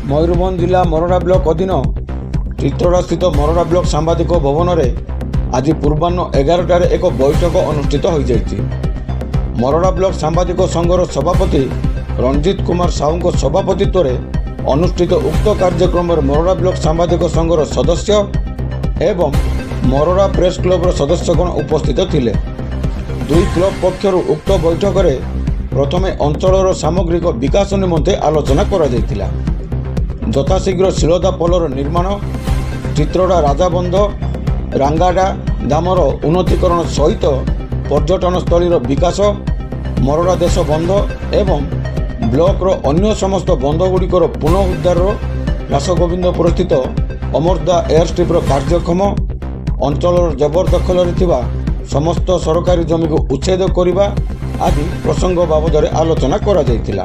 मयूरभंज जिला मोरडा ब्लॉक अधीन चित्रोड़ा स्थित मोरडा ब्लॉक सांबादिक भवन में आज पूर्वाह्न 11टार एक बैठक अनुष्ठित हो जाएगी। मोरडा ब्लॉक सांबादिक संघर सभापति रंजित कुमार साहू सभापतित्व में अनुष्ठित उक्त कार्यक्रम मोरडा ब्लॉक सांबादिक संघर सदस्य एवं मोरडा प्रेस क्लब सदस्यगण उपस्थित थिले। दुई क्लब पक्षर उक्त बैठक में प्रथमे अंचलर सामग्रिक विकास निमंते आलोचना करा जायतिला। यथाशीघ्र शिलदा पोलर निर्माण, चित्रोड़ा राजाबंध, रांगाडा दामर उन्नतीकरण सहित पर्यटनस्थलीर विकास, मोरडा देश बंध एवं ब्लॉक अन्य समस्त बंधगुड़िकर पुनरुद्धार, रासगोविंदपुर स्थित अमरदा एयरस्ट्रिप्र कार्यक्षम, अंचल जबरदखल समस्त सरकारी जमी को उच्छेद करने आदि प्रसंग बाबद आलोचना करा जायतिला।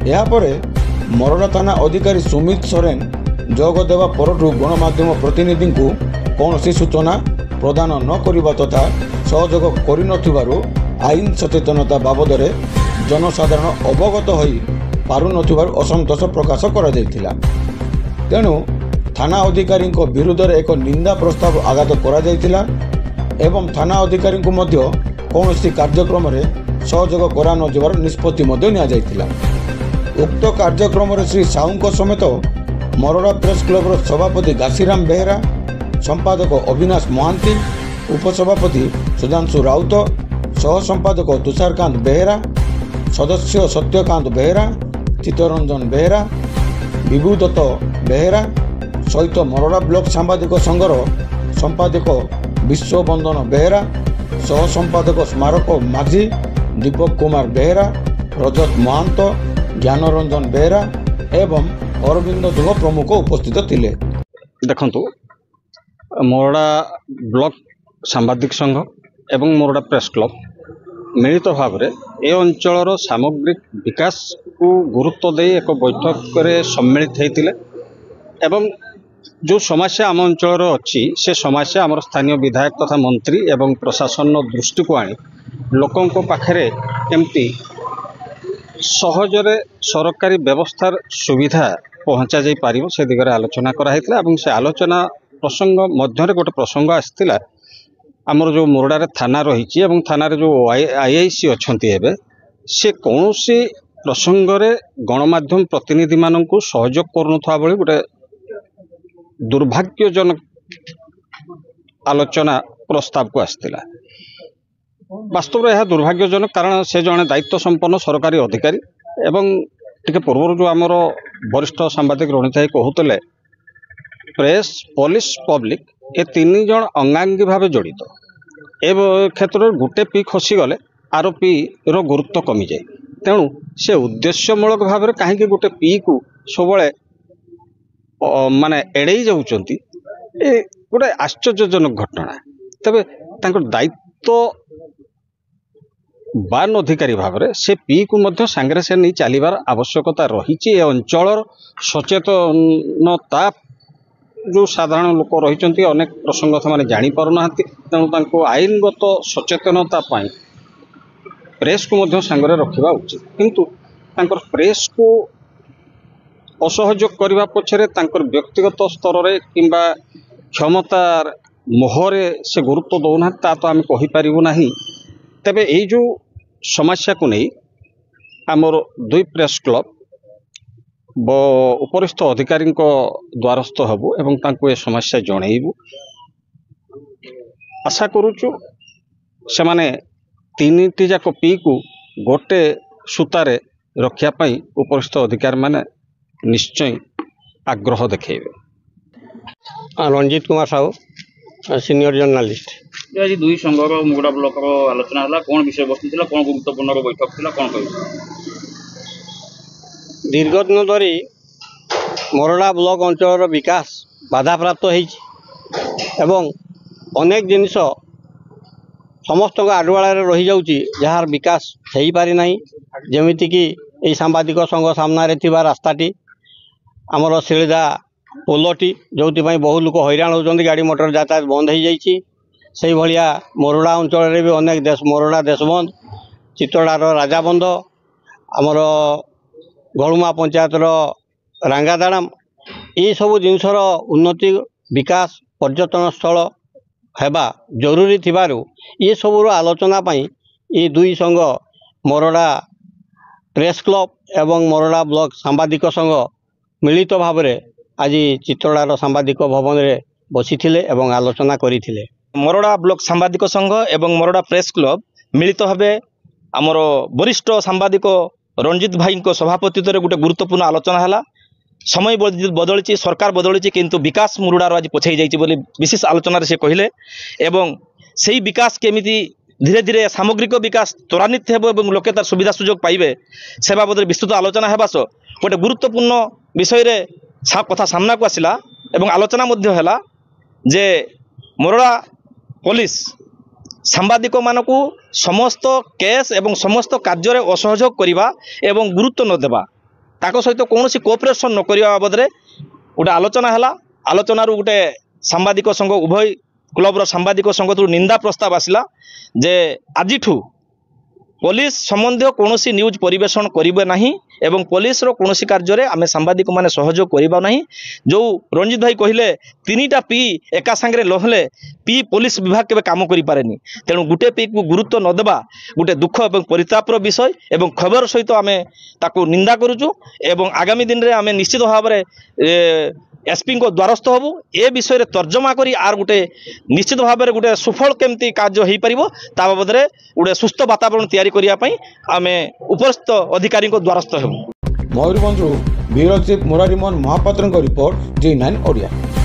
या परे मोरडा थाना अधिकारी सुमित सोरेन जोग देवा परठू गणमाध्यम प्रतिनिधि को कौन सूचना प्रदान न करने तथा सहयोग कर आईन सचेतनता बाबद जनसाधारण अवगत हो पारुनथिबार असंतोष प्रकाश करा जायतिला। तेणु थाना अधिकारी विरुद्ध एक निंदा प्रस्ताव आगत करा जायतिला एवं थाना अधिकारी को मध्य कौन कार्यक्रम में सहयोग करा न जिबार निष्पत्ति निया जायतिला। उक्त कार्यक्रम में श्री साहू समेत मोरडा प्रेस क्लब सभापति घासीराम बेहेरा, संपादक अविनाश महांती, उपसभापति सुधांशु राउत, सह संपादक तुषारकांत बेहेरा, सदस्य सत्यकांत बेहेरा, चित्तरंजन बेहेरा, विभू दत्त बेहेरा सहित मोरडा ब्लॉक सांबादिक संघर संपादक विश्वबंधन बेहेरा, सह संपादक स्मारक माझी दीपक कुमार बेहेरा, रजत महांत, ज्ञानरंजन बेहेरा एवं अरविंद दुग प्रमुख उपस्थित थिले। देखंतु मोरडा ब्लॉक सांबादिक संघ एवं मोरडा प्रेस क्लब मिलित भाव में ए अंचलर सामग्रिक विकास को गुरुत्व दे एक बैठक में सम्मिलित होते एवं जो समस्या आम अंचल अच्छी से समस्या आम स्थानीय विधायक तथा मंत्री एवं प्रशासन दृष्टि को आनी लोकों पाखरे केमती सहजरे सरकारी व्यवस्थार सुविधा पहुँचा जाई पारिबो से दिगरे आलोचना कराइथिला एवं से आलोचना प्रसंग मध्य गोटे प्रसंग आसथिला आमर जो मोरडा थाना रही एवं थाना जो आईआईसी अच्छी एवं से कौन सी प्रसंग रे गणमाध्यम प्रतिनिधि मान सहयोग करुवा भली गोटे दुर्भाग्यजनक आलोचना प्रस्ताव को आसथिला। वास्तव में यह दुर्भाग्यजनक कारण से जड़े दायित्व संपन्न सरकारी अधिकारी एवं टिके पूर्व जो आमर वरिष्ठ सांबादिक रणिताई कहते प्रेस पुलिस पब्लिक ए तीन जन अंगांगी भाव जड़ित ए क्षेत्र में गोटे पी खसीगले आर पी रो गुरुत्व कमी जाए। तेणु से उद्देश्यमूलक भाव में कहीं गोटे पी को सब माने एड़े जाउचंती ए गोटे आश्चर्यजनक घटना। तबे तांकर दायित्व बान अधिकारी भाव में से पी को मध्य सांगरे से नहीं चलिबार आवश्यकता रही। अंचल सचेतनता जो साधारण लोक रही अनेक प्रसंग से जानी पारना तेणु आईनगत सचेतनता प्रेस को मध्य सांगरे रखा उचित किंतु प्रेस को असहयोग करने पछरे व्यक्तिगत स्तर रे किंबा क्षमतार मोहरे से गुरुत्व दौना ता तो आम कहीपर ना। तेबे यही जो समस्या को नहीं आमर दुई प्रेस क्लब उपरिस्थ अधिकारी द्वारस्थ हबु एवं तांको ए समस्या जणैबु। आशा करूचु से माने तीन जाक पी को गोटे सूतारे रखिया पई उपरिस्थ अधिकारी माने निश्चय आग्रह देखेबे। Ranjit Kumar Sahu senior journalist. आज दुई संघर मोरडा ब्लॉक आलोचना है कौन विषय वस्तु थी कौन गुरुत्वपूर्ण बैठक थी कौन कह दीर्घ दिन धरी मोरडा ब्लॉक अंचल विकास बाधा प्राप्त एवं अनेक जिनिस समस्त आडुआल रही जाऊँगी जार विकास हो पारि ना जमीक यही सांबादिक संघ सामने रास्ताटी आमर शिलिदा पोलटी जो बहु लोक हैरान होती गाड़ी मोटर यातायात बंद हो जाइए से भाया मोरडा अंचल भी अनेक मोरडा देशबंध चित्तोड़ार राजाबंध आमर गलुमा पंचायतर ରାଙ୍ଗାଦାଡ଼ାମ ଏସବୁ ଜିନିଷର ଉନ୍ନତି ବିକାଶ ପର୍ଯ୍ୟଟନ ସ୍ଥଳ ହେବା ଜରୁରୀ ଥିବାରୁ ଏସବୁର ଆଲୋଚନା ପାଇଁ ଏ ଦୁଇ ସଂଘ ମରଡ଼ା ପ୍ରେସ୍ କ୍ଲବ୍ ଏବଂ ମରଡ଼ା ବ୍ଲକ ସାମ୍ବାଦିକ ସଂଘ ମିଳିତ ଭାବରେ ଆଜି ଚିତ୍ରଡ଼ାର ସାମ୍ବାଦିକ ଭବନରେ ବସିଥିଲେ ଏବଂ ଆଲୋଚନା କରିଥିଲେ। ମରଡ଼ା ବ୍ଲକ ସାମ୍ବାଦିକ ସଂଘ ଏବଂ ମରଡ଼ା ପ୍ରେସ୍ କ୍ଲବ୍ ମିଳିତ ଭାବେ ଆମର ବରିଷ୍ଠ ସାମ୍ବାଦିକ ରଞ୍ଜିତ ଭାଇଙ୍କ ସଭାପତିତ୍ୱରେ ଗୋଟେ ଗୁରୁତ୍ୱପୂର୍ଣ୍ଣ ଆଲୋଚନା ହେଲା। ସମୟ ବଦଳିଛି, ସରକାର ବଦଳିଛି, କିନ୍ତୁ ବିକାଶ ମୁରୁଡ଼ାର ଆଜି ପଛେଇ ଯାଇଛି ବୋଲି ବିଶେଷ ଆଲୋଚନାରେ ସେ କହିଲେ ଏବଂ ସେହି ବିକାଶ କେମିତି ଧୀରେ ଧୀରେ ସାମଗ୍ରିକ ବିକାଶ ତ୍ୱରାନ୍ୱିତ ହେବ ଏବଂ ଲୋକେ ତାର ସୁବିଧା ସୁଯୋଗ ପାଇବେ ସେ ବାବଦରେ ବିସ୍ତୃତ ଆଲୋଚନା ହେବା ସହ ଗୋଟେ ଗୁରୁତ୍ୱପୂର୍ଣ୍ଣ ବିଷୟରେ କଥା ସାମ୍ନାକୁ ଆସିଲା ଏବଂ ଆଲୋଚନା ମଧ୍ୟ ହେଲା ଯେ ମରଡ଼ା ପୋଲିସ ସାମ୍ବାଦିକମାନଙ୍କୁ ସମସ୍ତ କେସ୍ ଏବଂ ସମସ୍ତ କାର୍ଯ୍ୟରେ ଅସହଯୋଗ କରିବା ଏବଂ ଗୁରୁତ୍ୱ ନ ଦେବା, ତାଙ୍କ ସହିତ କୌଣସି କୋଅପରେସନ୍ ନ କରିବା ବାବଦରେ ଗୋଟେ ଆଲୋଚନା ହେଲା। ଆଲୋଚନାରୁ ଗୋଟେ ସାମ୍ବାଦିକ ସଂଘ ଉଭୟ କ୍ଲବ୍ର ସାମ୍ବାଦିକ ସଂଘରୁ ନିନ୍ଦା ପ୍ରସ୍ତାବ ଆସିଲା ଯେ ଆଜିଠୁ ପୋଲିସ ସମ୍ବନ୍ଧୀୟ କୌଣସି ନ୍ୟୁଜ୍ ପରିବେଷଣ କରିବେ ନାହିଁ ଏବଂ ପୋଲିସର କୌଣସି କାର୍ଯ୍ୟରେ ଆମେ ସାମ୍ବାଦିକମାନେ ସହଯୋଗ କରିବା ନାହିଁ। ଯେଉଁ ରଞ୍ଜିତ ଭାଇ କହିଲେ 3ଟା ପି ଏକା ସାଙ୍ଗରେ ଲହଲେ ପି ପୋଲିସ ବିଭାଗ କେବେ କାମ କରିପାରେନି, ତେଣୁ ଗୋଟେ ପିକୁ ଗୁରୁତ୍ୱ ନ ଦେବା ଗୋଟେ ଦୁଃଖ ଏବଂ ପରିତାପର ବିଷୟ ଏବଂ ଖବର ସହିତ ଆମେ ତାକୁ ନିନ୍ଦା କରୁଛୁ ଏବଂ ଆଗାମୀ ଦିନରେ ଆମେ ନିଶ୍ଚିତ ଭାବରେ एसपी द्वारस्थ हबू ए विषय तर्जमा करी आर गोटे निश्चित भाव में गोटे सुफल केमती कार्य हो पार ता बाबद गोटे सुस्थ वातावरण तैयारी करने आम उपस्थित अधिकारी द्वारस्थ हबू। Mayurbhanj bureau chief Murarimohan Mahapatra report G9 Odia.